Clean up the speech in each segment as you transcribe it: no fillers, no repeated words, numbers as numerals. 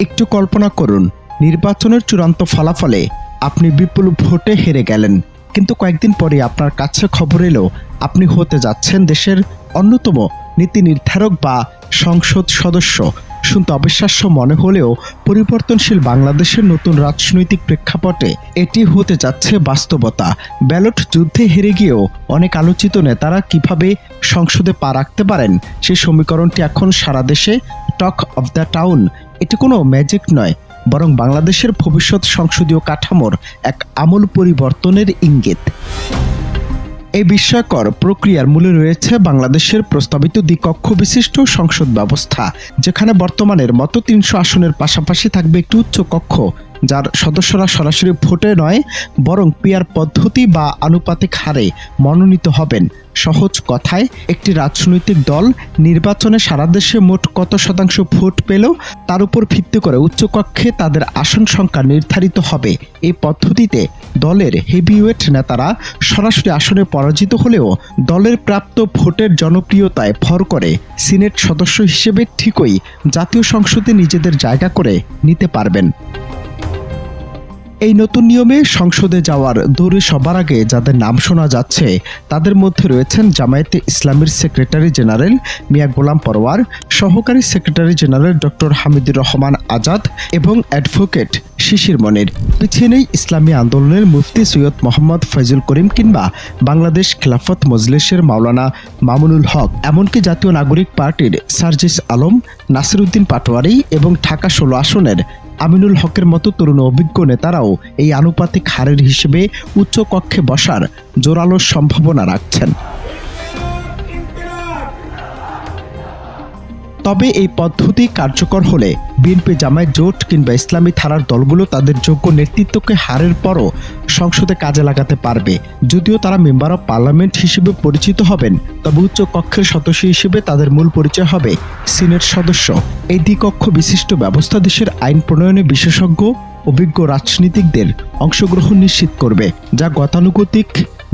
একটু কল্পনা করুন, নির্বাচনের চূড়ান্ত ফলাফলে আপনি বিপুল ভোটে হেরে গেলেন, কিন্তু কয়েকদিন পরে আপনার কাছে খবর এলো আপনি হতে যাচ্ছেন দেশের অন্যতম নীতি নির্ধারক বা সংসদ সদস্য। শুনতে অবিশ্বাস্য মনে হলেও পরিবর্তনশীল বাংলাদেশের নতুন রাজনৈতিক প্রেক্ষাপটে এটি হতে যাচ্ছে বাস্তবতা। ব্যালট যুদ্ধে হেরে গিয়েও অনেক আলোচিত নেতারা কিভাবে সংসদে পা রাখতে পারেন, সেই সমীকরণটি এখন সারা দেশে টক অফ দ্য টাউন। এটি কোনো ম্যাজিক নয়, বরং বাংলাদেশের ভবিষ্যৎ সংসদীয় কাঠামোর এক আমূল পরিবর্তনের ইঙ্গিত। এই বিস্ময়কর প্রক্রিয়ার মূলে রয়েছে বাংলাদেশের প্রস্তাবিত দ্বিকক্ষ বিশিষ্ট সংসদ ব্যবস্থা, যেখানে বর্তমানের মতো ৩০০ আসনের পাশাপাশি থাকবে একটি উচ্চ কক্ষ, যার সদস্যরা সরাসরি ভোটে নয় বরং পিয়ার পদ্ধতি বা আনুপাতিক হারে মনোনীত হবেন। সহজ কথায়, একটি রাজনৈতিক দল নির্বাচনে সারা দেশে মোট কত শতাংশ ভোট পেল তার উপর ভিত্তি করে উচ্চকক্ষে তাদের আসন সংখ্যা নির্ধারিত হবে। এই পদ্ধতিতে দলের হেভিওয়েট নেতারা সরাসরি আসনে পরাজিত হলেও দলের প্রাপ্ত ভোটের জনপ্রিয়তায় ভর করে সিনেট সদস্য হিসেবে ঠিকই জাতীয় সংসদে নিজেদের জায়গা করে নিতে পারবেন। এই নতুন নিয়মে সংসদে যাওয়ার দৌড়ে সবার আগে যাদের নাম শোনা যাচ্ছে তাদের মধ্যে রয়েছেন জামায়াতে ইসলামীর সেক্রেটারি জেনারেল মিয়া গোলাম পরোয়ার, সহকারী secretary general doctor Hamidur Rahman Azad এবং অ্যাডভোকেট শিশির মনির। পিছিয়ে নেই ইসলামী আন্দোলনের মুফতি সৈয়দ মোহাম্মদ ফয়জুল করিম কিংবা বাংলাদেশ খেলাফত মজলিসের মাওলানা মামুনুল হক, এমনকি জাতীয় নাগরিক পার্টির সার্জিস আলম, নাসিরউদ্দিন পাটোয়ারি এবং ঢাকা 16 আসনের আমিনুল হকের মতো তরুণ অভিজ্ঞ নেতারাও এই আনুপাতিক হারের হিসেবে উচ্চ কক্ষে বসার জোরালো সম্ভাবনা রাখছেন। তবে এই পদ্ধতি কার্যকর হলে বিএনপি, জামায়াত জোট কিংবা ইসলামী ধারার দলগুলো তাদের যোগ্য নেতৃত্বকে হারের পরও সংসদে কাজে লাগাতে পারবে। যদিও তারা মেম্বার অব পার্লামেন্ট হিসেবে পরিচিত হবেন, তবে উচ্চ কক্ষের সদস্য হিসেবে তাদের মূল পরিচয় হবে সিনেট সদস্য। এই দ্বিকক্ষ বিশিষ্ট ব্যবস্থা দেশের আইন প্রণয়নে বিশেষজ্ঞ অভিজ্ঞ রাজনীতিকদের অংশগ্রহণ নিশ্চিত করবে, যা গতানুগতিক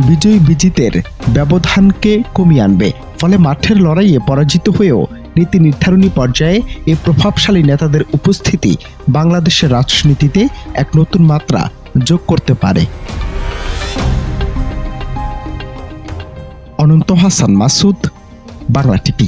বিজয়ী বিজিতের ব্যবধানকে কমিয়ে আনবে। ফলে মাঠের লড়াইয়ে পরাজিত হয়েও নীতি নির্ধারণী পর্যায়ে এই প্রভাবশালী নেতাদের উপস্থিতি বাংলাদেশের রাজনীতিতে এক নতুন মাত্রা যোগ করতে পারে। অনন্ত হাসান মাসুদ, বাংলা টিভি।